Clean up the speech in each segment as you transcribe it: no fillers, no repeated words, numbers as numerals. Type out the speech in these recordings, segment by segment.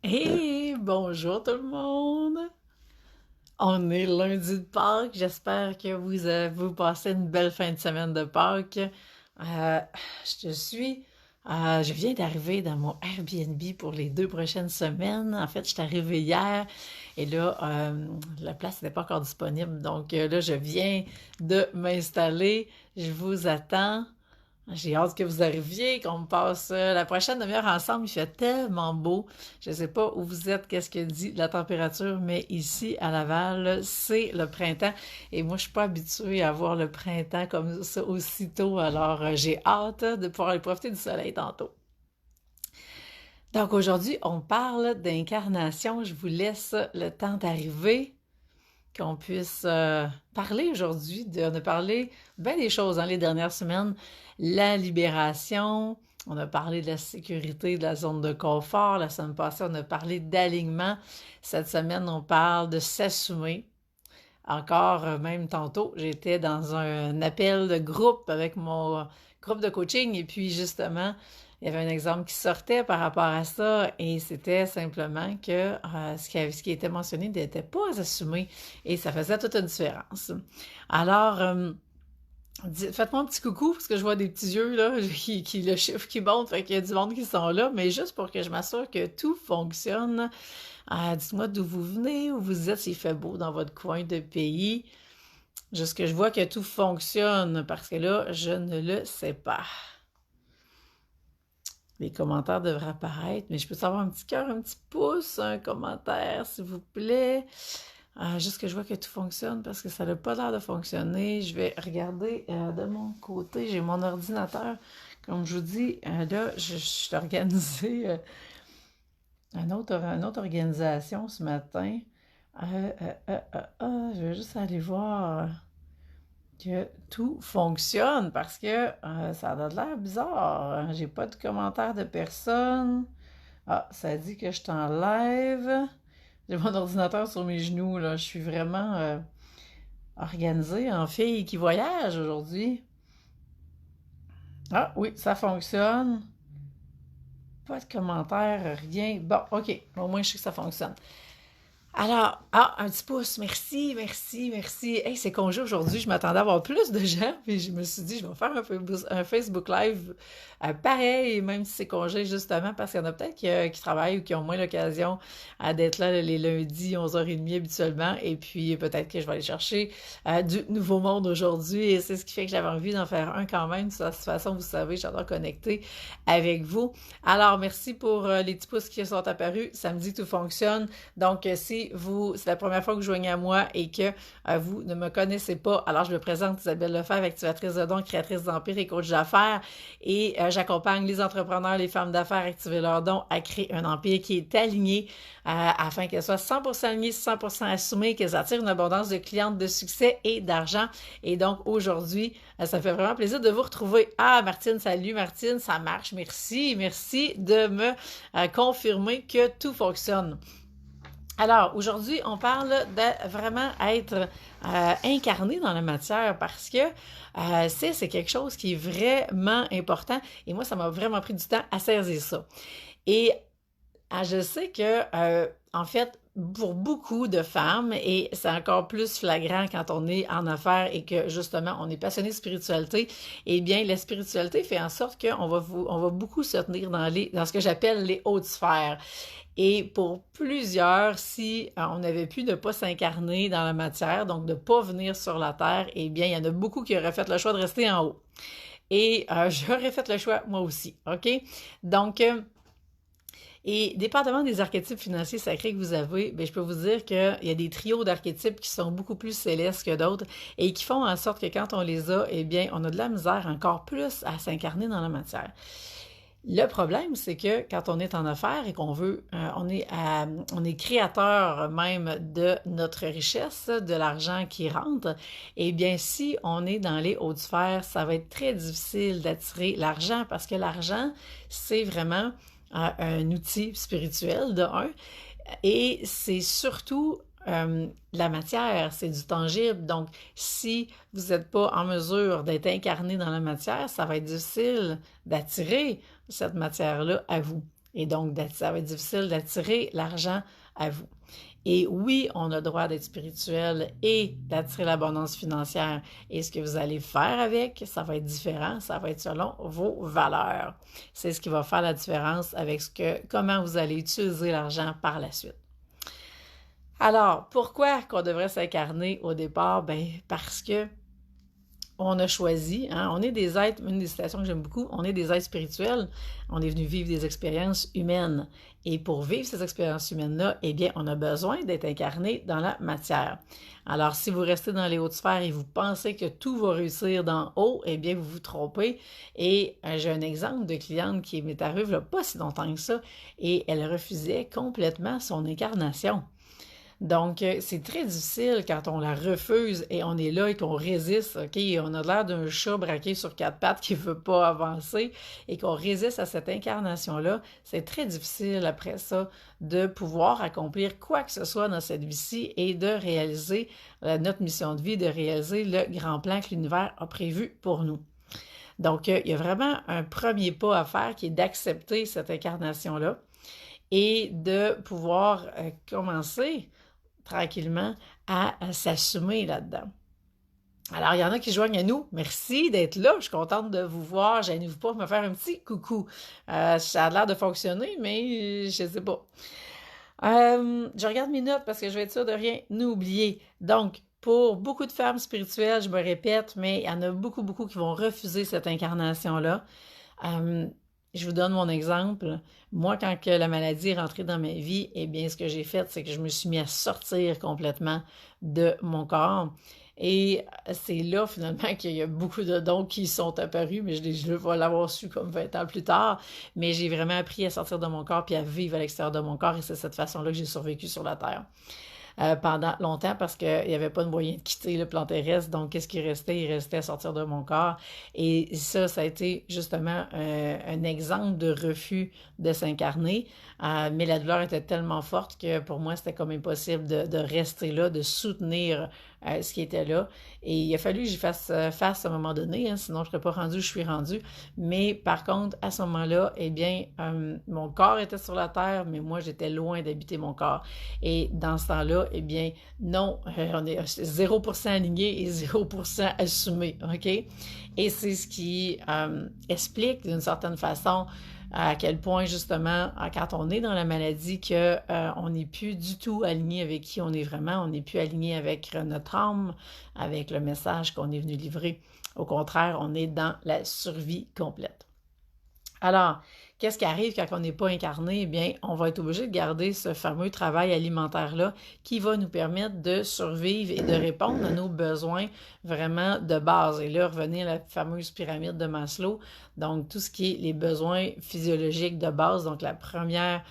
Hey, bonjour tout le monde! On est lundi de Pâques. J'espère que vous passez une belle fin de semaine de Pâques. Euh, je viens d'arriver dans mon Airbnb pour les 2 prochaines semaines. En fait, je suis arrivée hier et là, la place n'était pas encore disponible. Donc là, je viens de m'installer. Je vous attends. J'ai hâte que vous arriviez, qu'on passe la prochaine demi-heure ensemble. Il fait tellement beau. Je ne sais pas où vous êtes, qu'est-ce que dit la température, mais ici, à Laval, c'est le printemps. Et moi, je suis pas habituée à voir le printemps comme ça aussitôt. Alors, j'ai hâte de pouvoir aller profiter du soleil tantôt. Donc, aujourd'hui, on parle d'incarnation. Je vous laisse le temps d'arriver, qu'on puisse parler aujourd'hui. On a parlé bien des choses dans les dernières semaines. La libération, on a parlé de la sécurité de la zone de confort. La semaine passée, on a parlé d'alignement. Cette semaine, on parle de s'assumer. Encore, même tantôt, j'étais dans un appel de groupe avec mon groupe de coaching et puis justement, il y avait un exemple qui sortait par rapport à ça et c'était simplement que ce qui était mentionné n'était pas assumé et ça faisait toute une différence. Alors, faites-moi un petit coucou parce que je vois des petits yeux là, le chiffre qui monte, fait qu'il y a du monde qui sont là, mais juste pour que je m'assure que tout fonctionne. Dites-moi d'où vous venez, où vous êtes, s'il fait beau dans votre coin de pays. Juste que je vois que tout fonctionne parce que là, je ne le sais pas. Les commentaires devraient apparaître, mais je peux savoir un petit cœur, un petit pouce, un commentaire, s'il vous plaît. Juste que je vois que tout fonctionne parce que ça n'a pas l'air de fonctionner. Je vais regarder de mon côté. J'ai mon ordinateur. Comme je vous dis, là, je suis organisée une autre organisation ce matin. Je vais juste aller voir que tout fonctionne parce que ça a de l'air bizarre. J'ai pas de commentaire de personne. Ah, ça dit que je t'enlève. J'ai mon ordinateur sur mes genoux, là. Je suis vraiment organisée en fille qui voyage aujourd'hui. Ah oui, ça fonctionne. Pas de commentaire, rien. Bon, OK. Au moins, je sais que ça fonctionne. Alors, un petit pouce, merci, merci, merci. Hey, c'est congé aujourd'hui, je m'attendais à avoir plus de gens, puis je me suis dit, je vais faire un Facebook Live pareil, même si c'est congé, justement, parce qu'il y en a peut-être qui travaillent ou qui ont moins l'occasion d'être là les lundis, 11h30 habituellement, et puis peut-être que je vais aller chercher du nouveau monde aujourd'hui, et c'est ce qui fait que j'avais envie d'en faire un quand même. De toute façon, vous savez, j'adore connecter avec vous. Alors, merci pour les petits pouces qui sont apparus. Ça me dit que tout fonctionne. Donc, si c'est la première fois que vous joignez à moi et que vous ne me connaissez pas, alors je me présente Isabelle Lefebvre, activatrice de dons, créatrice d'empire et coach d'affaires. Et j'accompagne les entrepreneurs, les femmes d'affaires à activer leurs dons, à créer un empire qui est aligné afin qu'elles soient 100% alignées, 100% assumées, qu'elles attirent une abondance de clientes, de succès et d'argent. Et donc, aujourd'hui, ça me fait vraiment plaisir de vous retrouver. Ah, Martine, salut Martine, ça marche. Merci, merci de me confirmer que tout fonctionne. Alors, aujourd'hui, on parle de vraiment être incarné dans la matière parce que c'est quelque chose qui est vraiment important et moi, ça m'a vraiment pris du temps à saisir ça. Et je sais que, en fait, pour beaucoup de femmes, et c'est encore plus flagrant quand on est en affaires et que justement on est passionné de spiritualité, eh bien la spiritualité fait en sorte on va beaucoup se tenir dans ce que j'appelle les hautes sphères. Et pour plusieurs, si on avait pu ne pas s'incarner dans la matière, donc de ne pas venir sur la Terre, eh bien, il y en a beaucoup qui auraient fait le choix de rester en haut. Et j'aurais fait le choix, moi aussi, OK? Donc, et dépendamment des archétypes financiers sacrés que vous avez, bien, je peux vous dire qu'il y a des trios d'archétypes qui sont beaucoup plus célestes que d'autres et qui font en sorte que quand on les a, eh bien, on a de la misère encore plus à s'incarner dans la matière. Le problème, c'est que quand on est en affaires et qu'on veut, on est créateur même de notre richesse, de l'argent qui rentre, eh bien, si on est dans les hautes sphères, ça va être très difficile d'attirer l'argent parce que l'argent, c'est vraiment un outil spirituel de un, et c'est surtout la matière, c'est du tangible. Donc, si vous n'êtes pas en mesure d'être incarné dans la matière, ça va être difficile d'attirer cette matière-là à vous. Et donc, ça va être difficile d'attirer l'argent à vous. Et oui, on a le droit d'être spirituel et d'attirer l'abondance financière. Et ce que vous allez faire avec, ça va être différent, ça va être selon vos valeurs. C'est ce qui va faire la différence avec comment vous allez utiliser l'argent par la suite. Alors, pourquoi qu'on devrait s'incarner au départ? Ben, parce que on a choisi, hein, on est des êtres, une des citations que j'aime beaucoup, on est des êtres spirituels, on est venu vivre des expériences humaines. Et pour vivre ces expériences humaines-là, eh bien, on a besoin d'être incarné dans la matière. Alors, si vous restez dans les hautes sphères et vous pensez que tout va réussir d'en haut, eh bien, vous vous trompez. Et j'ai un exemple de cliente qui m'est arrivée il n'y a pas si longtemps que ça, et elle refusait complètement son incarnation. Donc, c'est très difficile quand on la refuse et on est là et qu'on résiste, OK? On a l'air d'un chat braqué sur quatre pattes qui ne veut pas avancer et qu'on résiste à cette incarnation-là. C'est très difficile après ça de pouvoir accomplir quoi que ce soit dans cette vie-ci et de réaliser notre mission de vie, de réaliser le grand plan que l'univers a prévu pour nous. Donc, il y a vraiment un premier pas à faire qui est d'accepter cette incarnation-là et de pouvoir commencer tranquillement à s'assumer là-dedans. Alors, il y en a qui joignent à nous. Merci d'être là. Je suis contente de vous voir. Gênez-vous pas me faire un petit coucou. Ça a l'air de fonctionner, mais je ne sais pas. Je regarde mes notes parce que je vais être sûre de rien oublier. Donc, pour beaucoup de femmes spirituelles, je me répète, mais il y en a beaucoup, beaucoup qui vont refuser cette incarnation-là. Je vous donne mon exemple. Moi, quand que la maladie est rentrée dans ma vie, eh bien, ce que j'ai fait, c'est que je me suis mis à sortir complètement de mon corps. Et c'est là, finalement, qu'il y a beaucoup de dons qui sont apparus, mais je vais l'avoir su comme 20 ans plus tard. Mais j'ai vraiment appris à sortir de mon corps puis à vivre à l'extérieur de mon corps. Et c'est de cette façon-là que j'ai survécu sur la Terre. Pendant longtemps parce qu'il n'y avait pas de moyen de quitter le plan terrestre. Donc, qu'est-ce qui restait? Il restait à sortir de mon corps. Et ça a été justement un exemple de refus de s'incarner. Mais la douleur était tellement forte que pour moi, c'était comme impossible de rester là, de soutenir ce qui était là. Et il a fallu que j'y fasse face à un moment donné, hein, sinon je ne serais pas rendue où je suis rendue. Mais par contre, à ce moment-là, eh bien, mon corps était sur la terre, mais moi, j'étais loin d'habiter mon corps. Et dans ce temps-là, eh bien, non, on est 0% aligné et 0% assumé, OK? Et c'est ce qui explique d'une certaine façon à quel point, justement, quand on est dans la maladie, qu'on n'est plus du tout aligné avec qui on est vraiment, on n'est plus aligné avec notre âme, avec le message qu'on est venu livrer. Au contraire, on est dans la survie complète. Alors, qu'est-ce qui arrive quand on n'est pas incarné? Eh bien, on va être obligé de garder ce fameux travail alimentaire-là qui va nous permettre de survivre et de répondre à nos besoins vraiment de base. Et là, revenir à la fameuse pyramide de Maslow, donc tout ce qui est les besoins physiologiques de base, donc la première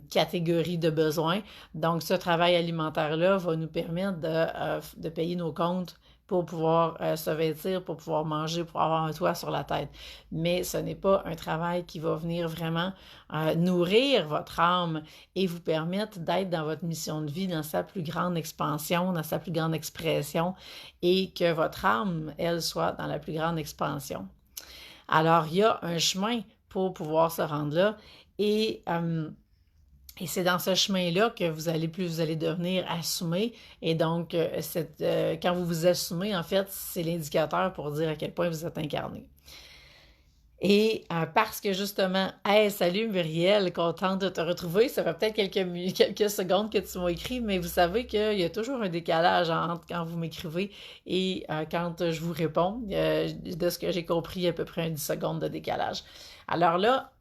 catégorie de besoins. Donc, ce travail alimentaire-là va nous permettre de payer nos comptes pour pouvoir se vêtir, pour pouvoir manger, pour avoir un toit sur la tête. Mais ce n'est pas un travail qui va venir vraiment nourrir votre âme et vous permettre d'être dans votre mission de vie, dans sa plus grande expansion, dans sa plus grande expression et que votre âme, elle, soit dans la plus grande expansion. Alors, il y a un chemin pour pouvoir se rendre là et c'est dans ce chemin-là que vous allez devenir assumé. Et donc, quand vous vous assumez, en fait, c'est l'indicateur pour dire à quel point vous êtes incarné. Et parce que justement, « Hey, salut Muriel, contente de te retrouver », ça fait peut-être quelques secondes que tu m'as écrit, mais vous savez qu'il y a toujours un décalage entre quand vous m'écrivez et quand je vous réponds. De ce que j'ai compris, à peu près 10 secondes de décalage. Alors là,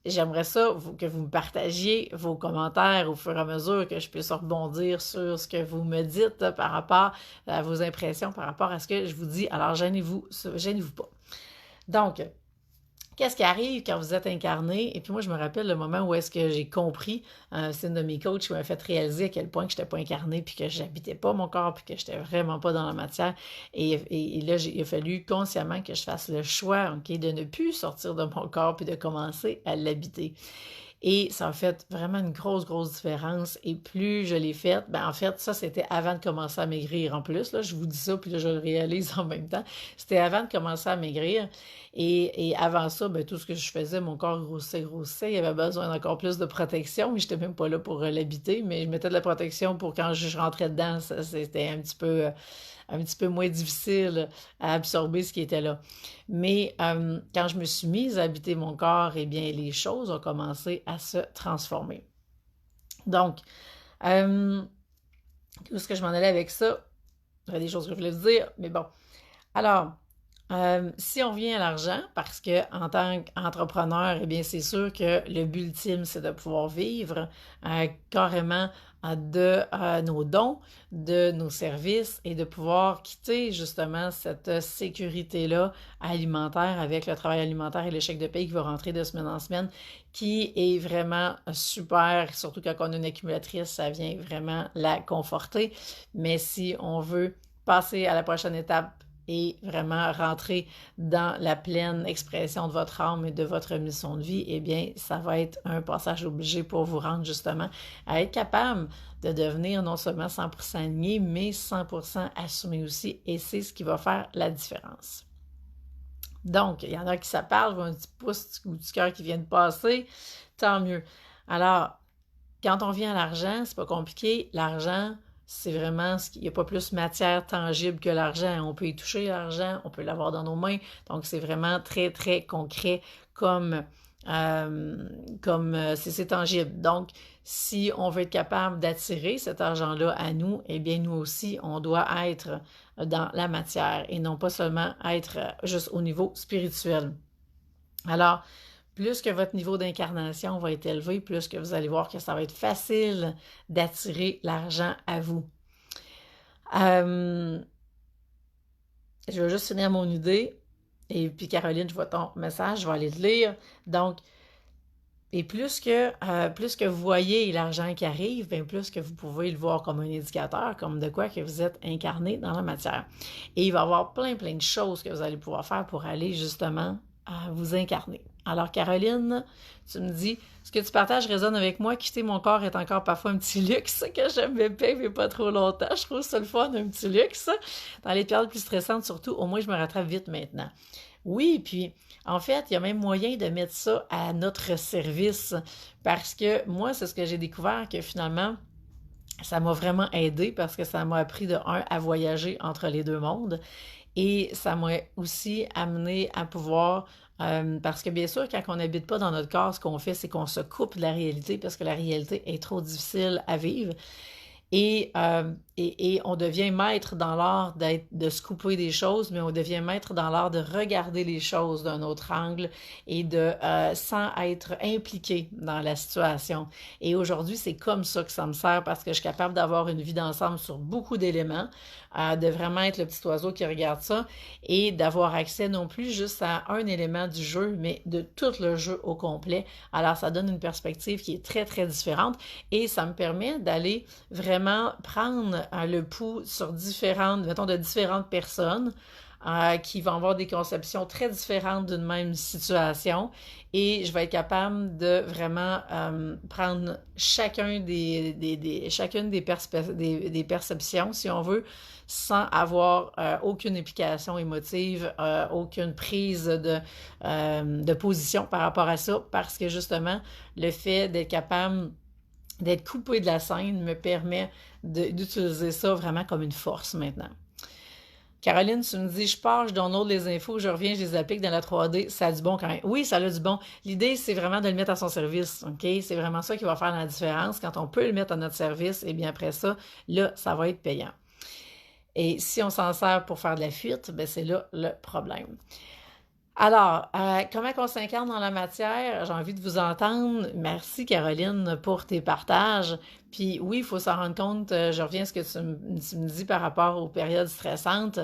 j'aimerais ça que vous me partagiez vos commentaires au fur et à mesure que je puisse rebondir sur ce que vous me dites par rapport à vos impressions, par rapport à ce que je vous dis. Alors, gênez-vous pas. Donc, qu'est-ce qui arrive quand vous êtes incarné? Et puis moi, je me rappelle le moment où est-ce que j'ai compris, c'est une de mes coachs qui m'a fait réaliser à quel point que je n'étais pas incarné, puis que je n'habitais pas mon corps, puis que je n'étais vraiment pas dans la matière. Et là, il a fallu consciemment que je fasse le choix, OK, de ne plus sortir de mon corps, puis de commencer à l'habiter. Et ça a fait vraiment une grosse différence. Et plus je l'ai fait, en fait, ça, c'était avant de commencer à maigrir en plus. Là, je vous dis ça, puis là, je le réalise en même temps. C'était avant de commencer à maigrir. Et avant ça, tout ce que je faisais, mon corps grossissait. Il avait besoin d'encore plus de protection. Mais je n'étais même pas là pour l'habiter, mais je mettais de la protection pour quand je rentrais dedans, c'était un petit peu moins difficile à absorber ce qui était là. Mais quand je me suis mise à habiter mon corps, eh bien, les choses ont commencé à se transformer. Donc, où est-ce que je m'en allais avec ça? Il y a des choses que je voulais vous dire, mais bon. Alors, si on revient à l'argent, parce que en tant qu'entrepreneur, eh bien, c'est sûr que le but ultime, c'est de pouvoir vivre carrément de nos dons, de nos services et de pouvoir quitter justement cette sécurité-là alimentaire avec le travail alimentaire et le chèque de paie qui va rentrer de semaine en semaine, qui est vraiment super, surtout quand on a une accumulatrice, ça vient vraiment la conforter. Mais si on veut passer à la prochaine étape et vraiment rentrer dans la pleine expression de votre âme et de votre mission de vie, eh bien, ça va être un passage obligé pour vous rendre justement à être capable de devenir non seulement 100% aligné, mais 100% assumé aussi, et c'est ce qui va faire la différence. Donc, il y en a qui ça parle, je vois un petit pouce ou du cœur qui vient de passer, tant mieux. Alors, quand on vient à l'argent, c'est pas compliqué, l'argent, c'est vraiment, il n'y a pas plus matière tangible que l'argent. On peut y toucher l'argent, on peut l'avoir dans nos mains. Donc, c'est vraiment très, très concret comme c'est tangible. Donc, si on veut être capable d'attirer cet argent-là à nous, eh bien, nous aussi, on doit être dans la matière et non pas seulement être juste au niveau spirituel. Alors, plus que votre niveau d'incarnation va être élevé, plus que vous allez voir que ça va être facile d'attirer l'argent à vous. Je vais juste finir mon idée. Et puis, Caroline, je vois ton message, je vais aller le lire. Donc, et plus que vous voyez l'argent qui arrive, bien plus que vous pouvez le voir comme un indicateur, comme de quoi que vous êtes incarné dans la matière. Et il va y avoir plein de choses que vous allez pouvoir faire pour aller justement vous incarner. Alors, Caroline, tu me dis, ce que tu partages résonne avec moi. Quitter mon corps est encore parfois un petit luxe que j'aime bien, mais pas trop longtemps. Je trouve ça le fun, un petit luxe. Dans les périodes plus stressantes, surtout, au moins, je me rattrape vite maintenant. Oui, puis en fait, il y a même moyen de mettre ça à notre service parce que moi, c'est ce que j'ai découvert que finalement, ça m'a vraiment aidé parce que ça m'a appris de un à voyager entre les deux mondes et ça m'a aussi amené à pouvoir parce que bien sûr, quand on n'habite pas dans notre corps, ce qu'on fait, c'est qu'on se coupe de la réalité parce que la réalité est trop difficile à vivre. Et on devient maître dans l'art de se couper des choses, mais on devient maître dans l'art de regarder les choses d'un autre angle et sans être impliqué dans la situation. Et aujourd'hui, c'est comme ça que ça me sert parce que je suis capable d'avoir une vie d'ensemble sur beaucoup d'éléments, de vraiment être le petit oiseau qui regarde ça et d'avoir accès non plus juste à un élément du jeu, mais de tout le jeu au complet. Alors, ça donne une perspective qui est très différente et ça me permet d'aller vraiment prendre le pouls sur de différentes personnes qui vont avoir des conceptions très différentes d'une même situation et je vais être capable de vraiment prendre chacune des perceptions, si on veut, sans avoir aucune implication émotive, aucune prise de position par rapport à ça, parce que justement, le fait d'être capable d'être coupé de la scène me permet d'utiliser ça vraiment comme une force maintenant. Caroline, tu me dis, je pars, je download les infos, je reviens, je les applique dans la 3D, ça a du bon quand même. Oui, ça a du bon. L'idée, c'est vraiment de le mettre à son service, OK? C'est vraiment ça qui va faire la différence. Quand on peut le mettre à notre service, et bien après ça, là, ça va être payant. Et si on s'en sert pour faire de la fuite, bien c'est là le problème. Alors, comment on s'incarne dans la matière? J'ai envie de vous entendre. Merci, Caroline, pour tes partages. Puis oui, il faut s'en rendre compte, je reviens à ce que tu me dis par rapport aux périodes stressantes.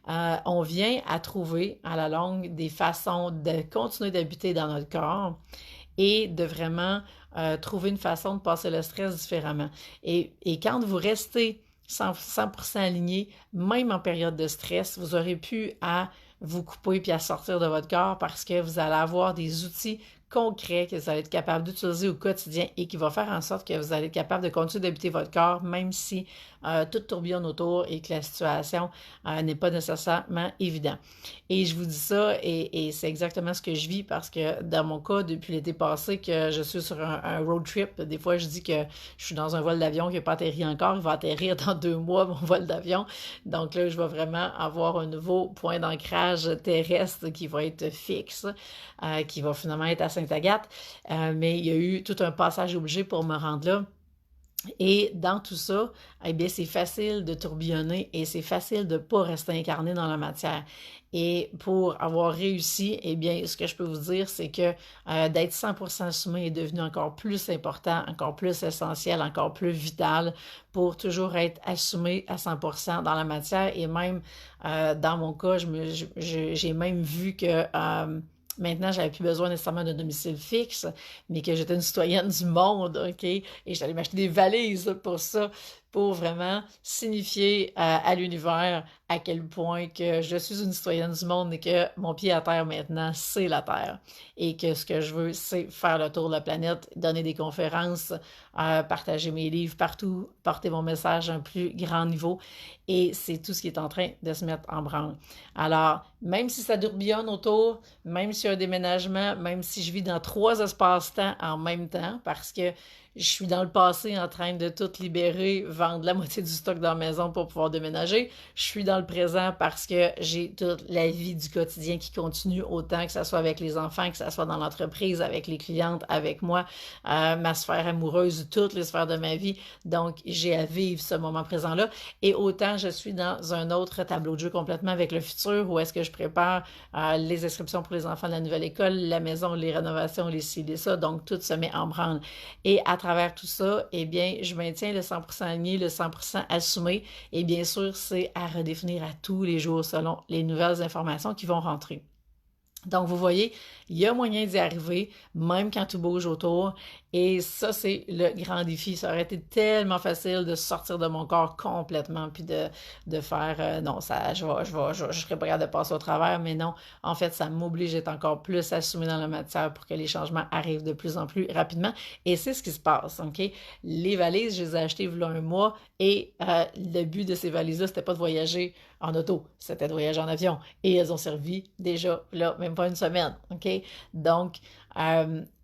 On vient à trouver, à la longue, des façons de continuer d'habiter dans notre corps et de vraiment trouver une façon de passer le stress différemment. Et quand vous restez 100% aligné, même en période de stress, vous aurez pu à vous couper puis à sortir de votre corps parce que vous allez avoir des outils concret que vous allez être capable d'utiliser au quotidien et qui va faire en sorte que vous allez être capable de continuer d'habiter votre corps, même si tout tourbillonne autour et que la situation n'est pas nécessairement évidente. Et je vous dis ça, et c'est exactement ce que je vis parce que dans mon cas, depuis l'été passé, que je suis sur un road trip, des fois je dis que je suis dans un vol d'avion qui n'a pas atterri encore, il va atterrir dans 2 mois, mon vol d'avion. Donc là, je vais vraiment avoir un nouveau point d'ancrage terrestre qui va être fixe, qui va finalement être à Sainte-Agathe. Mais il y a eu tout un passage obligé pour me rendre là. Et dans tout ça, eh bien, c'est facile de tourbillonner et c'est facile de ne pas rester incarné dans la matière. Et pour avoir réussi, eh bien, ce que je peux vous dire, c'est que d'être 100% assumé est devenu encore plus important, encore plus essentiel, encore plus vital pour toujours être assumé à 100% dans la matière. Et même, dans mon cas, j'ai même vu que maintenant, j'avais plus besoin nécessairement d'un domicile fixe, mais que j'étais une citoyenne du monde, OK? Et j'allais m'acheter des valises pour ça, pour vraiment signifier à l'univers à quel point que je suis une citoyenne du monde et que mon pied à terre maintenant, c'est la Terre. Et que ce que je veux, c'est faire le tour de la planète, donner des conférences, partager mes livres partout, porter mon message à un plus grand niveau. Et c'est tout ce qui est en train de se mettre en branle. Alors, même si ça tourbillonne autour, même s'il y a un déménagement, même si je vis dans 3 espaces-temps en même temps, parce que je suis dans le passé en train de tout libérer, vendre la moitié du stock dans la maison pour pouvoir déménager. Je suis dans le présent parce que j'ai toute la vie du quotidien qui continue autant que ce soit avec les enfants, que ce soit dans l'entreprise, avec les clientes, avec moi, ma sphère amoureuse, toutes les sphères de ma vie. Donc, j'ai à vivre ce moment présent-là. Et autant je suis dans un autre tableau de jeu complètement avec le futur où est-ce que je prépare les inscriptions pour les enfants de la nouvelle école, la maison, les rénovations, les ci, les ça. Donc, tout se met en branle. Et à travers tout ça, eh bien, je maintiens le 100% aligné, le 100% assumé. Et bien sûr, c'est à redéfinir à tous les jours selon les nouvelles informations qui vont rentrer. Donc, vous voyez, il y a moyen d'y arriver, même quand tout bouge autour. Et ça, c'est le grand défi. Ça aurait été tellement facile de sortir de mon corps complètement, puis de faire, non, ça, je serais pas capable de passer au travers, mais non. En fait, ça m'oblige à être encore plus assumé dans la matière pour que les changements arrivent de plus en plus rapidement. Et c'est ce qui se passe, OK? Les valises, je les ai achetées il y a un mois, et le but de ces valises-là, c'était pas de voyager en auto, c'était de voyager en avion. Et elles ont servi déjà, là, même pas une semaine, OK? Donc,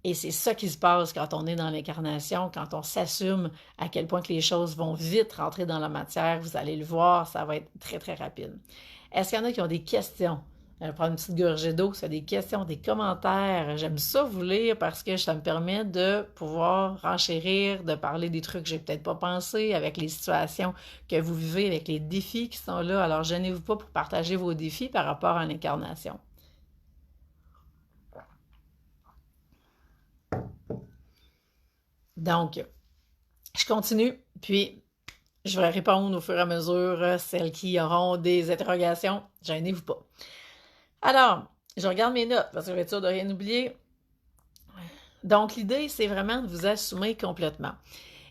et c'est ça qui se passe quand on est dans l'incarnation, quand on s'assume à quel point que les choses vont vite rentrer dans la matière. Vous allez le voir, ça va être très, très rapide. Est-ce qu'il y en a qui ont des questions? Je vais prendre une petite gorgée d'eau, ça des questions, des commentaires. J'aime ça vous lire parce que ça me permet de pouvoir renchérir, de parler des trucs que j'ai peut-être pas pensé, avec les situations que vous vivez, avec les défis qui sont là. Alors, gênez-vous pas pour partager vos défis par rapport à l'incarnation. Donc, je continue, puis je vais répondre au fur et à mesure celles qui auront des interrogations. Gênez-vous pas. Alors, je regarde mes notes parce que je vais être sûre de rien oublier. Donc, l'idée, c'est vraiment de vous assumer complètement.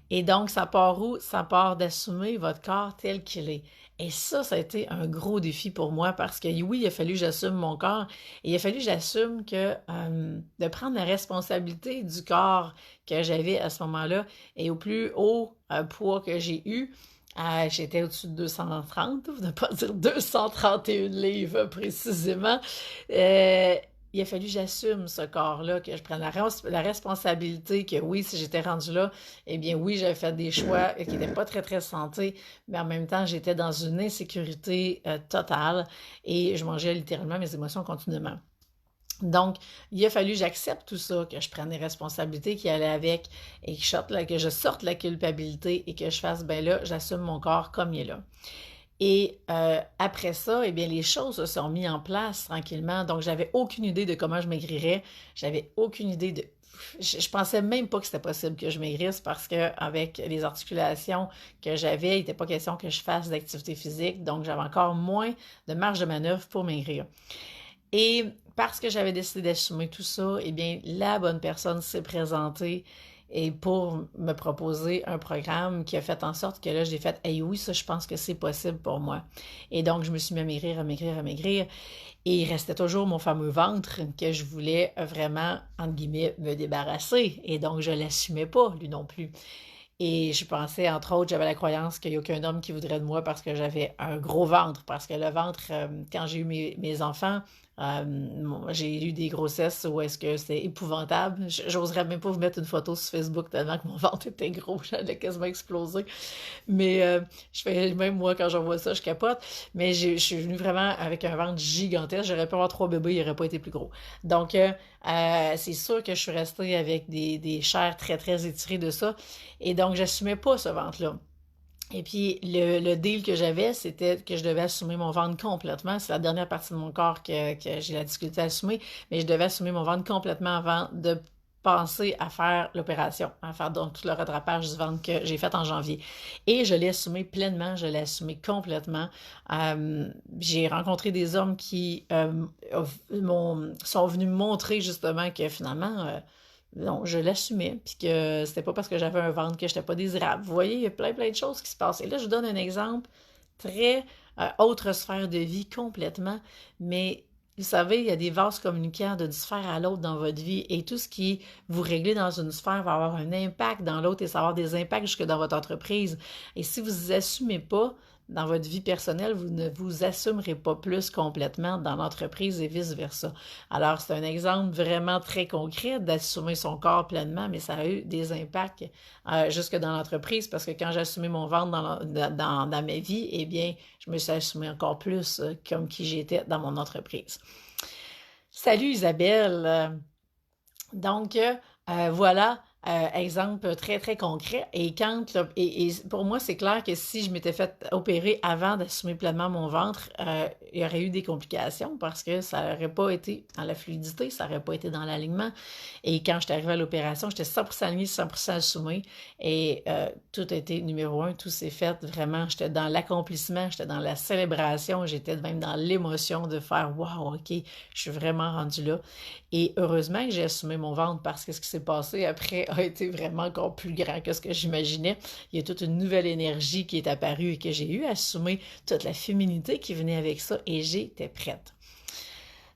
Et donc, ça part où? Ça part d'assumer votre corps tel qu'il est. Et ça a été un gros défi pour moi parce que oui, il a fallu que j'assume mon corps et il a fallu que j'assume que de prendre la responsabilité du corps que j'avais à ce moment-là et au plus haut poids que j'ai eu, j'étais au-dessus de 230, pour ne pas dire 231 livres précisément. Il a fallu que j'assume ce corps-là, que je prenne la responsabilité que oui, si j'étais rendue là, eh bien oui, j'avais fait des choix qui n'étaient pas très, très santé, mais en même temps, j'étais dans une insécurité totale et je mangeais littéralement mes émotions continuellement. Donc, il a fallu que j'accepte tout ça, que je prenne les responsabilités qui allaient avec et que je sorte la culpabilité et que je fasse, ben là, j'assume mon corps comme il est là. Et après ça, eh bien, les choses se sont mises en place tranquillement. Donc, j'avais aucune idée de comment je maigrirais. J'avais aucune idée de... Je pensais même pas que c'était possible que je maigrisse parce qu'avec les articulations que j'avais, il n'était pas question que je fasse d'activité physique. Donc, j'avais encore moins de marge de manœuvre pour maigrir. Et parce que j'avais décidé d'assumer tout ça, eh bien, la bonne personne s'est présentée et pour me proposer un programme qui a fait en sorte que là, j'ai fait « Hey oui, ça, je pense que c'est possible pour moi. » Et donc, je me suis mis à maigrir, à maigrir, à maigrir. Et il restait toujours mon fameux ventre que je voulais vraiment, entre guillemets, me débarrasser. Et donc, je l'assumais pas, lui non plus. Et je pensais, entre autres, j'avais la croyance qu'il n'y a aucun homme qui voudrait de moi parce que j'avais un gros ventre. Parce que le ventre, quand j'ai eu mes enfants, j'ai eu des grossesses où est-ce que c'est épouvantable. J'oserais même pas vous mettre une photo sur Facebook tellement que mon ventre était gros, j'allais quasiment exploser. Mais je fais même moi quand j'en vois ça, je capote. Mais je suis venue vraiment avec un ventre gigantesque. J'aurais pu avoir 3 bébés, il n'aurait pas été plus gros. Donc c'est sûr que je suis restée avec des chairs très très étirées de ça. Et donc j'assumais pas ce ventre-là. Et puis, le deal que j'avais, c'était que je devais assumer mon ventre complètement. C'est la dernière partie de mon corps que j'ai la difficulté à assumer, mais je devais assumer mon ventre complètement avant de penser à faire l'opération, à faire donc tout le rattrapage du ventre que j'ai fait en janvier. Et je l'ai assumé pleinement, je l'ai assumé complètement. J'ai rencontré des hommes qui sont venus me montrer justement que finalement... non, je l'assumais, puis que c'était pas parce que j'avais un ventre que j'étais pas désirable. Vous voyez, il y a plein de choses qui se passent. Et là, je vous donne un exemple très autre sphère de vie complètement, mais vous savez, il y a des vases communicants d'une sphère à l'autre dans votre vie, et tout ce qui vous réglez dans une sphère va avoir un impact dans l'autre, et ça va avoir des impacts jusque dans votre entreprise. Et si vous n'assumez pas dans votre vie personnelle, vous ne vous assumerez pas plus complètement dans l'entreprise et vice-versa. Alors, c'est un exemple vraiment très concret d'assumer son corps pleinement, mais ça a eu des impacts jusque dans l'entreprise parce que quand j'ai assumé mon ventre dans ma vie, eh bien, je me suis assumé encore plus comme qui j'étais dans mon entreprise. Salut Isabelle! Donc, voilà. Exemple très, très concret. Et pour moi, c'est clair que si je m'étais fait opérer avant d'assumer pleinement mon ventre, il y aurait eu des complications parce que ça n'aurait pas été dans la fluidité, ça n'aurait pas été dans l'alignement. Et quand j'étais arrivée à l'opération, j'étais 100% alignée, 100% assumée. Et tout a été numéro un, tout s'est fait vraiment. J'étais dans l'accomplissement, j'étais dans la célébration, j'étais même dans l'émotion de faire « Wow, OK, je suis vraiment rendue là ». Et heureusement que j'ai assumé mon ventre parce que ce qui s'est passé après a été vraiment encore plus grand que ce que j'imaginais. Il y a toute une nouvelle énergie qui est apparue et que j'ai eu à assumer toute la féminité qui venait avec ça et j'étais prête.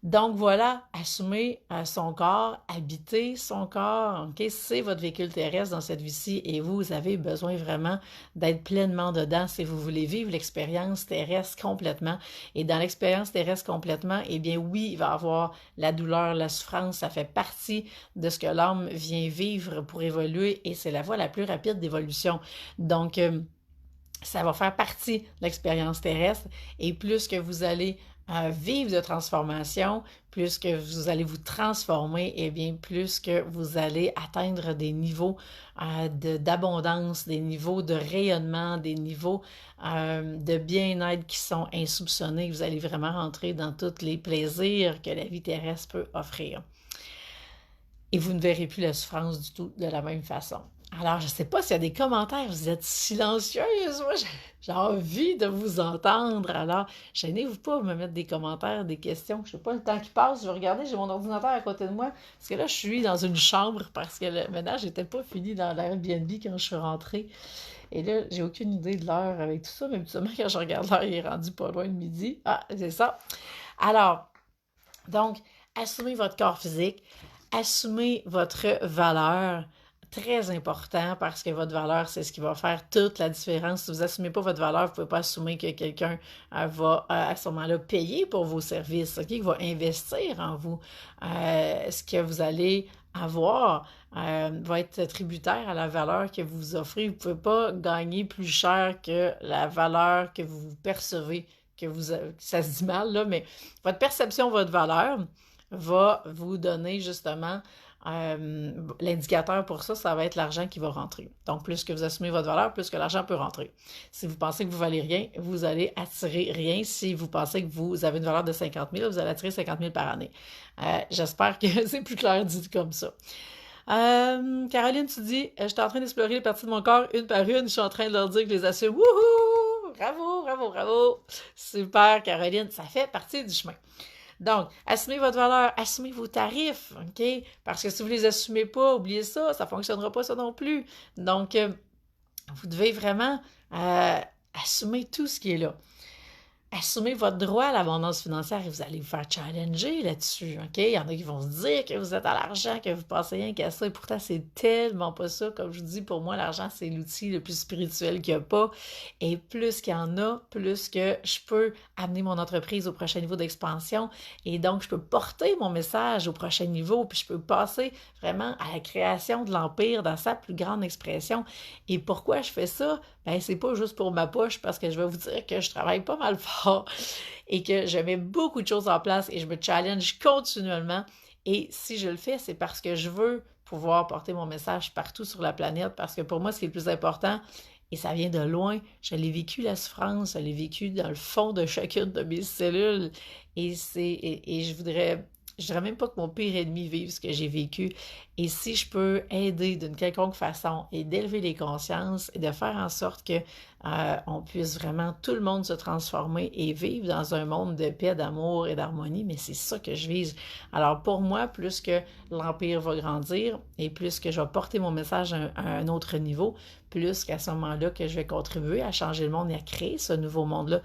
Donc voilà, assumer son corps, habiter son corps, okay? C'est votre véhicule terrestre dans cette vie-ci et vous avez besoin vraiment d'être pleinement dedans si vous voulez vivre l'expérience terrestre complètement. Et dans l'expérience terrestre complètement, eh bien oui, il va y avoir la douleur, la souffrance, ça fait partie de ce que l'âme vient vivre pour évoluer et c'est la voie la plus rapide d'évolution. Donc, ça va faire partie de l'expérience terrestre et plus que vous allez vivre de transformation, plus que vous allez vous transformer, et bien plus que vous allez atteindre des niveaux d'abondance, des niveaux de rayonnement, des niveaux de bien-être qui sont insoupçonnés. Vous allez vraiment rentrer dans tous les plaisirs que la vie terrestre peut offrir. Et vous ne verrez plus la souffrance du tout de la même façon. Alors, je ne sais pas s'il y a des commentaires, vous êtes silencieuse, moi j'ai envie de vous entendre, alors gênez-vous pas de me mettre des commentaires, des questions, je ne sais pas le temps qui passe, je vais regarder, j'ai mon ordinateur à côté de moi, parce que là je suis dans une chambre, parce que le ménage n'était pas fini dans l'Airbnb quand je suis rentrée, et là j'ai aucune idée de l'heure avec tout ça, mais habituellement quand je regarde l'heure, il est rendu pas loin de midi, c'est ça. Alors, donc, assumez votre corps physique, assumez votre valeur, très important parce que votre valeur, c'est ce qui va faire toute la différence. Si vous n'assumez pas votre valeur, vous ne pouvez pas assumer que quelqu'un va à ce moment-là payer pour vos services, okay? Il va investir en vous. Ce que vous allez avoir va être tributaire à la valeur que vous offrez. Vous ne pouvez pas gagner plus cher que la valeur que vous percevez, ça se dit mal, là, mais votre perception, votre valeur va vous donner justement l'indicateur pour ça, ça va être l'argent qui va rentrer. Donc, plus que vous assumez votre valeur, plus que l'argent peut rentrer. Si vous pensez que vous valez rien, vous allez attirer rien. Si vous pensez que vous avez une valeur de 50 000, vous allez attirer 50 000 par année. J'espère que c'est plus clair dit comme ça. Caroline, tu dis, je suis en train d'explorer les parties de mon corps une par une, je suis en train de leur dire que je les assume. Wouhou! Bravo, bravo, bravo! Super, Caroline, ça fait partie du chemin. Donc, assumez votre valeur, assumez vos tarifs, OK? Parce que si vous les assumez pas, oubliez ça, ça fonctionnera pas ça non plus. Donc, vous devez vraiment assumer tout ce qui est là. Assumez votre droit à l'abondance financière et vous allez vous faire challenger là-dessus, OK? Il y en a qui vont se dire que vous êtes à l'argent, que vous passez rien qu'à ça, et pourtant, c'est tellement pas ça. Comme je vous dis, pour moi, l'argent, c'est l'outil le plus spirituel qu'il n'y a pas. Et plus qu'il y en a, plus que je peux amener mon entreprise au prochain niveau d'expansion. Et donc, je peux porter mon message au prochain niveau, puis je peux passer vraiment à la création de l'Empire dans sa plus grande expression. Et pourquoi je fais ça? Ben, c'est pas juste pour ma poche, parce que je vais vous dire que je travaille pas mal fort et que je mets beaucoup de choses en place et je me challenge continuellement. Et si je le fais, c'est parce que je veux pouvoir porter mon message partout sur la planète, parce que pour moi, ce qui est le plus important, et ça vient de loin, je l'ai vécu la souffrance, je l'ai vécu dans le fond de chacune de mes cellules, et je dirais même pas que mon pire ennemi vive ce que j'ai vécu. Et si je peux aider d'une quelconque façon et d'élever les consciences et de faire en sorte que on puisse vraiment tout le monde se transformer et vivre dans un monde de paix, d'amour et d'harmonie, mais c'est ça que je vise. Alors pour moi, plus que l'Empire va grandir et plus que je vais porter mon message à un autre niveau, plus qu'à ce moment-là que je vais contribuer à changer le monde et à créer ce nouveau monde-là.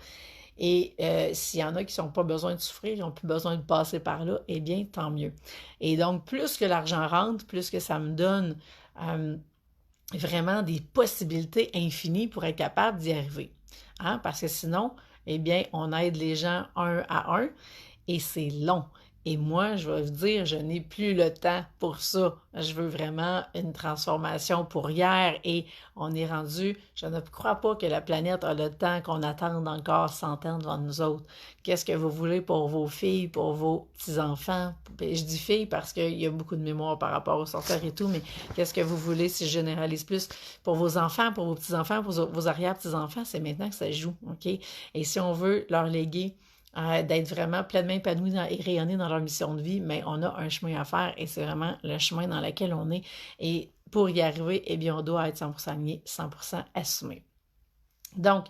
Et s'il y en a qui n'ont pas besoin de souffrir, ils n'ont plus besoin de passer par là, eh bien, tant mieux. Et donc, plus que l'argent rentre, plus que ça me donne vraiment des possibilités infinies pour être capable d'y arriver. Hein? Parce que sinon, eh bien, on aide les gens un à un et c'est long. Et moi, je vais vous dire, je n'ai plus le temps pour ça. Je veux vraiment une transformation pour hier et on est rendu, je ne crois pas que la planète a le temps qu'on attende encore 100 ans devant nous autres. Qu'est-ce que vous voulez pour vos filles, pour vos petits-enfants? Je dis filles parce qu'il y a beaucoup de mémoire par rapport aux sorcières et tout, mais qu'est-ce que vous voulez si je généralise plus? Pour vos enfants, pour vos petits-enfants, pour vos arrière-petits-enfants, c'est maintenant que ça joue, OK? Et si on veut leur léguer d'être vraiment pleinement épanouis et rayonnés dans leur mission de vie, mais on a un chemin à faire et c'est vraiment le chemin dans lequel on est. Et pour y arriver, eh bien, on doit être 100% aligné, 100% assumé. Donc,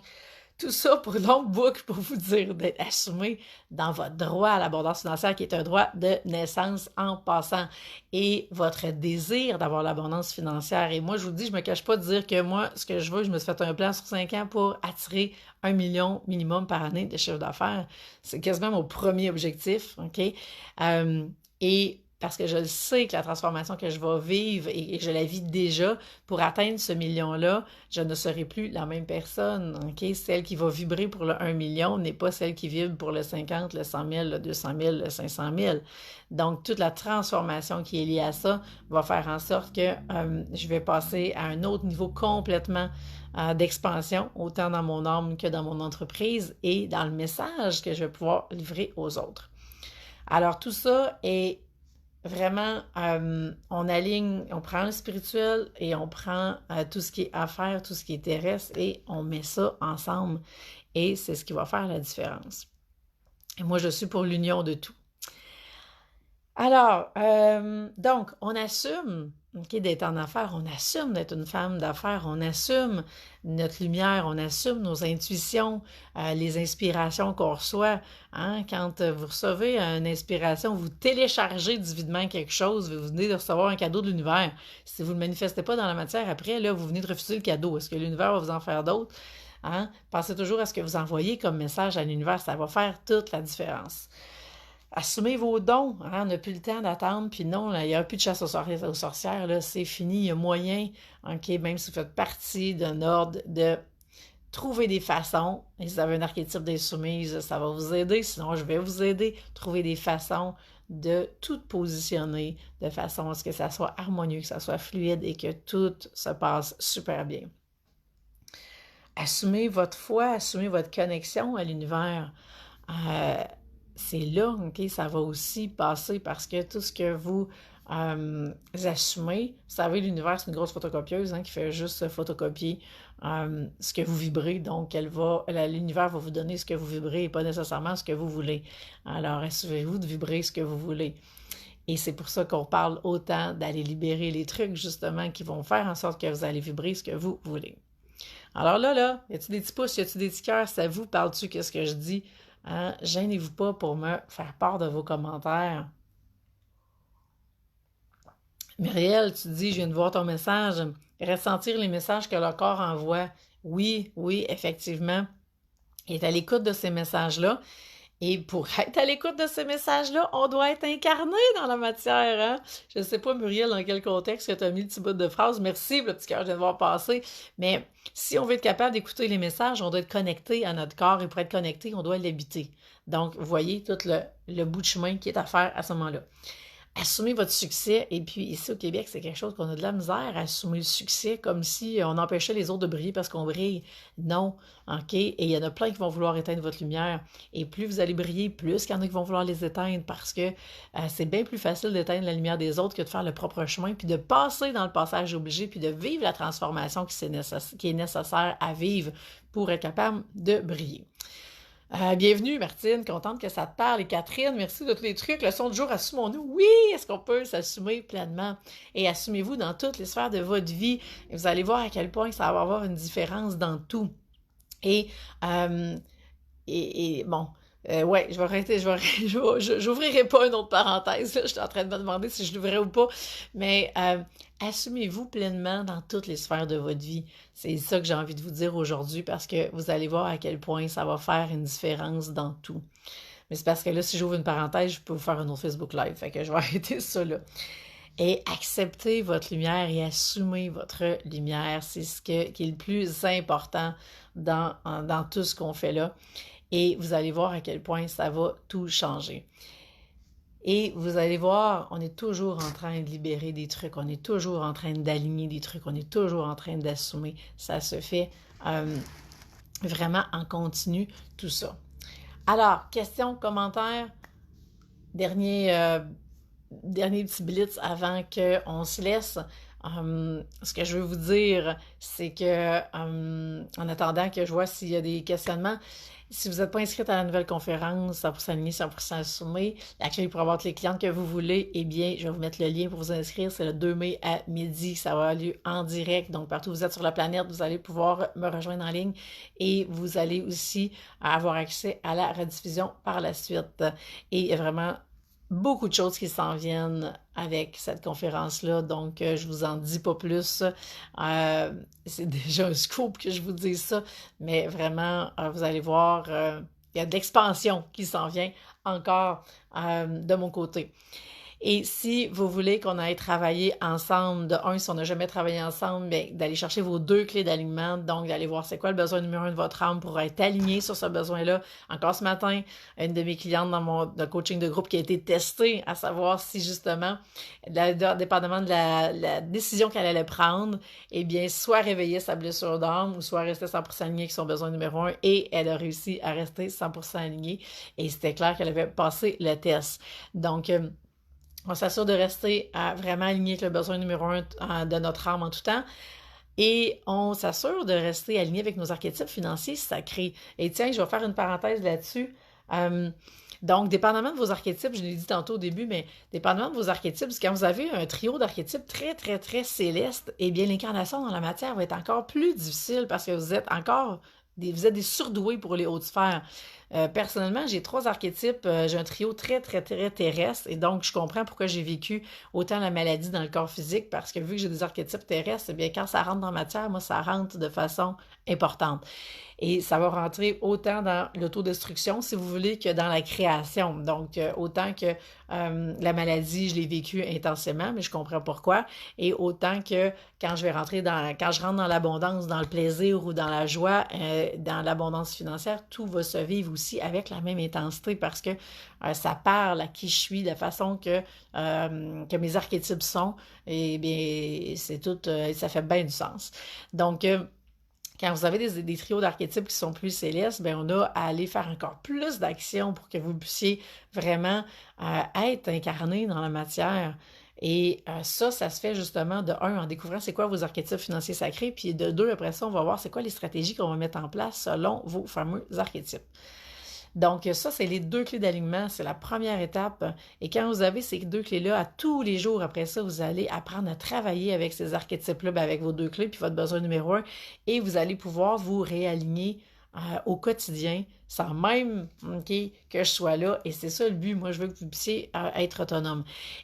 tout ça pour une longue boucle pour vous dire d'être assumé dans votre droit à l'abondance financière qui est un droit de naissance en passant et votre désir d'avoir l'abondance financière. Et moi, je vous dis, je me cache pas de dire que moi, ce que je veux, je me suis fait un plan sur 5 ans pour attirer 1 million minimum par année de chiffre d'affaires. C'est quasiment mon premier objectif, OK? Et parce que je le sais que la transformation que je vais vivre et que je la vis déjà, pour atteindre ce million-là, je ne serai plus la même personne, OK? Celle qui va vibrer pour le 1 million n'est pas celle qui vibre pour le 50, le 100 000, le 200 000, le 500 000. Donc, toute la transformation qui est liée à ça va faire en sorte que je vais passer à un autre niveau complètement d'expansion, autant dans mon âme que dans mon entreprise et dans le message que je vais pouvoir livrer aux autres. Alors, tout ça est vraiment, on aligne, on prend le spirituel et on prend tout ce qui est affaires, tout ce qui est terrestre et on met ça ensemble et c'est ce qui va faire la différence. Et moi, je suis pour l'union de tout. Alors, donc, on assume d'être en affaires, on assume d'être une femme d'affaires, on assume notre lumière, on assume nos intuitions, les inspirations qu'on reçoit. Hein? Quand vous recevez une inspiration, vous téléchargez divinement quelque chose, vous venez de recevoir un cadeau de l'univers. Si vous ne le manifestez pas dans la matière, après, là, vous venez de refuser le cadeau. Est-ce que l'univers va vous en faire d'autres? Hein? Pensez toujours à ce que vous envoyez comme message à l'univers, ça va faire toute la différence. Assumez vos dons, hein? On n'a plus le temps d'attendre, puis non, il n'y a plus de chasse aux sorcières, là, c'est fini, il y a moyen, OK, même si vous faites partie d'un ordre, de trouver des façons, et si vous avez un archétype des soumises, ça va vous aider, sinon je vais vous aider, trouver des façons de tout positionner de façon à ce que ça soit harmonieux, que ça soit fluide et que tout se passe super bien. Assumez votre foi, assumez votre connexion à l'univers. C'est là, OK, ça va aussi passer parce que tout ce que vous assumez, vous savez, l'univers, c'est une grosse photocopieuse qui fait juste photocopier ce que vous vibrez. Donc, l'univers va vous donner ce que vous vibrez et pas nécessairement ce que vous voulez. Alors, assurez-vous de vibrer ce que vous voulez. Et c'est pour ça qu'on parle autant d'aller libérer les trucs, justement, qui vont faire en sorte que vous allez vibrer ce que vous voulez. Alors là, y a-t-il des petits pouces, y a-t-il des petits cœurs? Ça vous parle-tu qu'est-ce que je dis? Hein? Gênez-vous pas pour me faire part de vos commentaires. Muriel, tu dis, je viens de voir ton message. Ressentir les messages que le corps envoie. Oui, oui, effectivement. Il est à l'écoute de ces messages-là. Et pour être à l'écoute de ces messages-là, on doit être incarné dans la matière. Hein? Je ne sais pas, Muriel, dans quel contexte que tu as mis le petit bout de phrase. Merci pour le petit cœur, je viens de voir passer. Mais si on veut être capable d'écouter les messages, on doit être connecté à notre corps. Et pour être connecté, on doit l'habiter. Donc, vous voyez tout le bout de chemin qui est à faire à ce moment-là. Assumez votre succès. Et puis, ici au Québec, c'est quelque chose qu'on a de la misère à assumer le succès comme si on empêchait les autres de briller parce qu'on brille. Non. OK? Et il y en a plein qui vont vouloir éteindre votre lumière. Et plus vous allez briller, plus qu'il y en a qui vont vouloir les éteindre parce que c'est bien plus facile d'éteindre la lumière des autres que de faire le propre chemin, puis de passer dans le passage obligé, puis de vivre la transformation qui est nécessaire à vivre pour être capable de briller. Bienvenue, Martine, contente que ça te parle. Et Catherine, merci de tous les trucs. Leçon du jour, assumons-nous. Oui, est-ce qu'on peut s'assumer pleinement? Et assumez-vous dans toutes les sphères de votre vie. Et vous allez voir à quel point ça va avoir une différence dans tout. Et bon, ouais, je vais arrêter, j'ouvrirai pas une autre parenthèse, là. Je suis en train de me demander si je l'ouvrais ou pas, mais assumez-vous pleinement dans toutes les sphères de votre vie. C'est ça que j'ai envie de vous dire aujourd'hui parce que vous allez voir à quel point ça va faire une différence dans tout. Mais c'est parce que là, si j'ouvre une parenthèse, je peux vous faire un autre Facebook Live, fait que je vais arrêter ça là. Et acceptez votre lumière et assumez votre lumière. C'est ce qui est le plus important dans tout ce qu'on fait là. Et vous allez voir à quel point ça va tout changer. Et vous allez voir, on est toujours en train de libérer des trucs, on est toujours en train d'aligner des trucs, on est toujours en train d'assumer. Ça se fait vraiment en continu, tout ça. Alors, questions, commentaires, dernier petit blitz avant qu'on se laisse. Ce que je veux vous dire, c'est que en attendant que je vois s'il y a des questionnements, si vous n'êtes pas inscrite à la nouvelle conférence 100% aligné, 100% assumé, l'accueil pour avoir toutes les clientes que vous voulez, eh bien, je vais vous mettre le lien pour vous inscrire. C'est le 2 mai à midi. Ça va avoir lieu en direct. Donc, partout où vous êtes sur la planète, vous allez pouvoir me rejoindre en ligne et vous allez aussi avoir accès à la rediffusion par la suite. Et il y a vraiment beaucoup de choses qui s'en viennent avec cette conférence-là, donc je vous en dis pas plus. C'est déjà un scoop que je vous dise ça, mais vraiment, vous allez voir, il y a de l'expansion qui s'en vient encore de mon côté. Et si vous voulez qu'on aille travailler ensemble, de un, si on n'a jamais travaillé ensemble, bien, d'aller chercher vos 2 clés d'alignement, donc d'aller voir c'est quoi le besoin numéro 1 de votre âme pour être aligné sur ce besoin-là. Encore ce matin, une de mes clientes dans mon coaching de groupe qui a été testée à savoir si justement, dépendamment de la décision qu'elle allait prendre, eh bien, soit réveiller sa blessure d'âme ou soit rester 100% alignée avec son besoin numéro 1 et elle a réussi à rester 100% alignée et c'était clair qu'elle avait passé le test. Donc, on s'assure de rester vraiment aligné avec le besoin numéro 1 de notre âme en tout temps. Et on s'assure de rester aligné avec nos archétypes financiers sacrés. Et tiens, je vais faire une parenthèse là-dessus. Donc, dépendamment de vos archétypes, je l'ai dit tantôt au début, mais dépendamment de vos archétypes, quand vous avez un trio d'archétypes très, très, très céleste, eh bien, l'incarnation dans la matière va être encore plus difficile parce que vous êtes des surdoués pour les hautes sphères. Personnellement, j'ai 3 archétypes. J'ai un trio très, très, très terrestre. Et donc, je comprends pourquoi j'ai vécu autant la maladie dans le corps physique parce que vu que j'ai des archétypes terrestres, eh bien, quand ça rentre dans la matière, moi, ça rentre de façon importante. Et ça va rentrer autant dans l'autodestruction, si vous voulez, que dans la création. Donc, autant que la maladie, je l'ai vécue intensément, mais je comprends pourquoi. Et autant que quand je rentre dans l'abondance, dans le plaisir ou dans la joie, dans l'abondance financière, tout va se vivre aussi avec la même intensité parce que ça parle à qui je suis, de la façon que mes archétypes sont. Et bien, c'est tout, ça fait bien du sens. Donc, quand vous avez des trios d'archétypes qui sont plus célestes, bien, on a à aller faire encore plus d'actions pour que vous puissiez vraiment être incarné dans la matière. Et ça se fait justement de un, en découvrant c'est quoi vos archétypes financiers sacrés, puis de deux, après ça, on va voir c'est quoi les stratégies qu'on va mettre en place selon vos fameux archétypes. Donc, ça, c'est les 2 clés d'alignement. C'est la première étape. Et quand vous avez ces 2 clés-là, à tous les jours après ça, vous allez apprendre à travailler avec ces archétypes-là, avec vos 2 clés, puis votre besoin numéro 1. Et vous allez pouvoir vous réaligner au quotidien, sans même que je sois là. Et c'est ça le but. Moi, je veux que vous puissiez être autonome.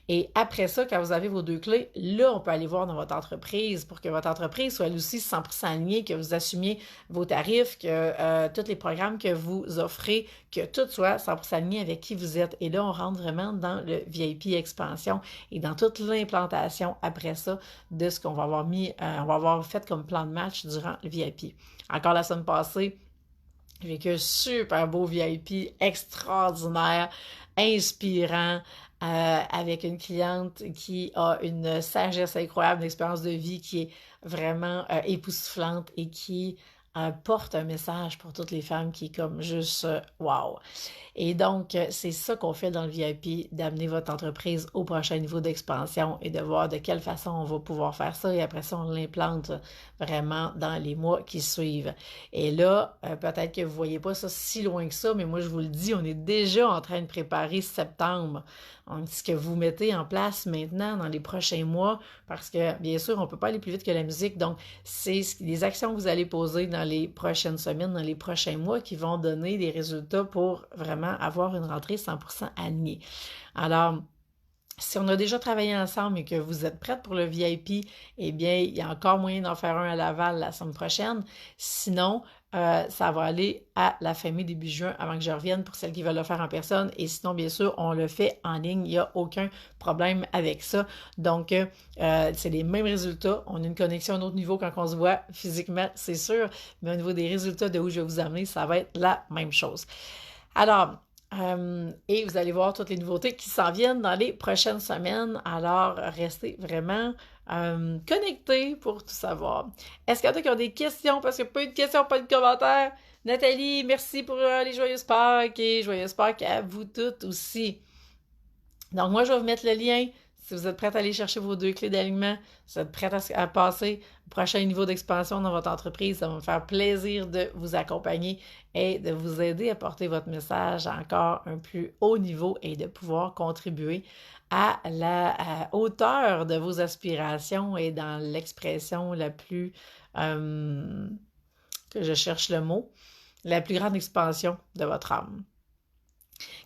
Et après ça, quand vous avez vos 2 clés, là, on peut aller voir dans votre entreprise pour que votre entreprise soit aussi 100% alignée, que vous assumiez vos tarifs, que tous les programmes que vous offrez, que tout soit 100% aligné avec qui vous êtes. Et là, on rentre vraiment dans le VIP expansion et dans toute l'implantation après ça de ce qu'on va avoir mis, on va avoir fait comme plan de match durant le VIP. Encore la semaine passée, j'ai vécu un super beau VIP extraordinaire, inspirant, avec une cliente qui a une sagesse incroyable, une expérience de vie qui est vraiment époustouflante et qui porte un message pour toutes les femmes qui est comme juste wow. Et donc, c'est ça qu'on fait dans le VIP, d'amener votre entreprise au prochain niveau d'expansion et de voir de quelle façon on va pouvoir faire ça. Et après ça, on l'implante vraiment dans les mois qui suivent. Et là, peut-être que vous ne voyez pas ça si loin que ça, mais moi, je vous le dis, on est déjà en train de préparer septembre. Ce que vous mettez en place maintenant dans les prochains mois, parce que, bien sûr, on ne peut pas aller plus vite que la musique. Donc, c'est les actions que vous allez poser dans les prochaines semaines, dans les prochains mois qui vont donner des résultats pour vraiment avoir une rentrée 100% alignée. Alors, si on a déjà travaillé ensemble et que vous êtes prête pour le VIP, eh bien, il y a encore moyen d'en faire un à Laval la semaine prochaine. Sinon, ça va aller à la fin mai, début juin, avant que je revienne pour celles qui veulent le faire en personne. Et sinon, bien sûr, on le fait en ligne. Il n'y a aucun problème avec ça. Donc, c'est les mêmes résultats. On a une connexion à un autre niveau quand on se voit physiquement, c'est sûr. Mais au niveau des résultats de où je vais vous amener, ça va être la même chose. Alors, et vous allez voir toutes les nouveautés qui s'en viennent dans les prochaines semaines. Alors, restez vraiment connectés pour tout savoir. Est-ce qu'il y en a qui ont des questions? Parce que pas eu de questions, pas de commentaires. Nathalie, merci pour les joyeuses Pâques et joyeuses Pâques à vous toutes aussi. Donc, moi, je vais vous mettre le lien. Si vous êtes prête à aller chercher vos 2 clés d'alignement, si vous êtes prête à passer au prochain niveau d'expansion dans votre entreprise, ça va me faire plaisir de vous accompagner et de vous aider à porter votre message à encore un plus haut niveau et de pouvoir contribuer à la hauteur de vos aspirations et dans l'expression la plus, que je cherche le mot, la plus grande expansion de votre âme.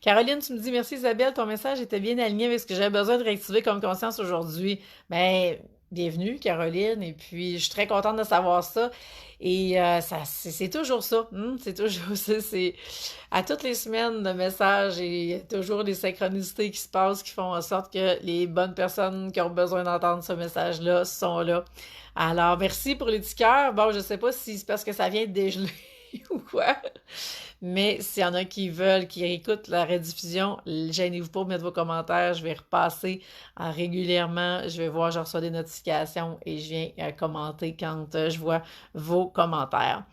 Caroline, tu me dis merci Isabelle, ton message était bien aligné avec ce que j'avais besoin de réactiver comme conscience aujourd'hui. Ben, bienvenue Caroline, et puis je suis très contente de savoir ça. Et c'est toujours ça, c'est toujours ça. C'est à toutes les semaines de messages et toujours les synchronicités qui se passent qui font en sorte que les bonnes personnes qui ont besoin d'entendre ce message-là sont là. Alors, merci pour les petits cœurs. Bon, je sais pas si c'est parce que ça vient de dégeler ou quoi. Mais s'il y en a qui veulent, qui écoutent la rediffusion, gênez-vous pas de mettre vos commentaires. Je vais repasser régulièrement. Je vais voir, je reçois des notifications et je viens commenter quand je vois vos commentaires.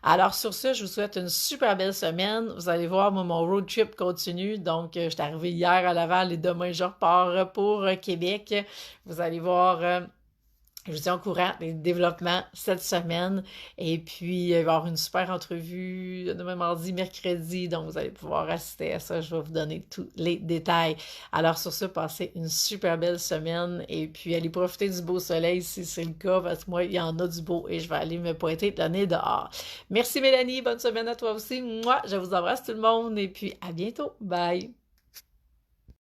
Alors sur ce, je vous souhaite une super belle semaine. Vous allez voir, moi, mon road trip continue. Donc, je suis arrivée hier à Laval et demain, je repars pour Québec. Vous allez voir... je vous tiens au courant des développements cette semaine. Et puis, il va y avoir une super entrevue demain mardi, mercredi. Donc, vous allez pouvoir assister à ça. Je vais vous donner tous les détails. Alors, sur ce, passez une super belle semaine. Et puis, allez profiter du beau soleil si c'est le cas. Parce que moi, il y en a du beau et je vais aller me pointer le nez dehors. Merci Mélanie. Bonne semaine à toi aussi. Moi, je vous embrasse tout le monde. Et puis, à bientôt. Bye.